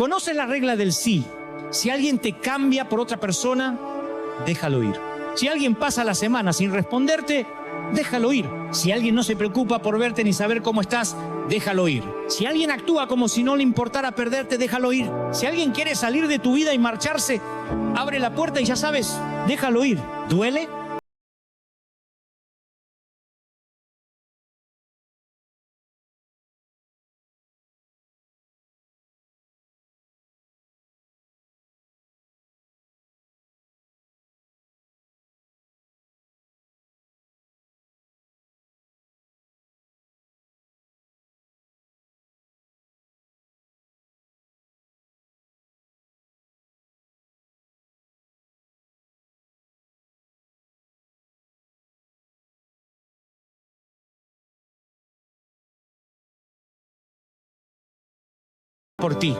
Conoce la regla del sí. Si alguien te cambia por otra persona, déjalo ir. Si alguien pasa la semana sin responderte, déjalo ir. Si alguien no se preocupa por verte ni saber cómo estás, déjalo ir. Si alguien actúa como si no le importara perderte, déjalo ir. Si alguien quiere salir de tu vida y marcharse, abre la puerta y ya sabes, déjalo ir. ¿Duele? Por ti.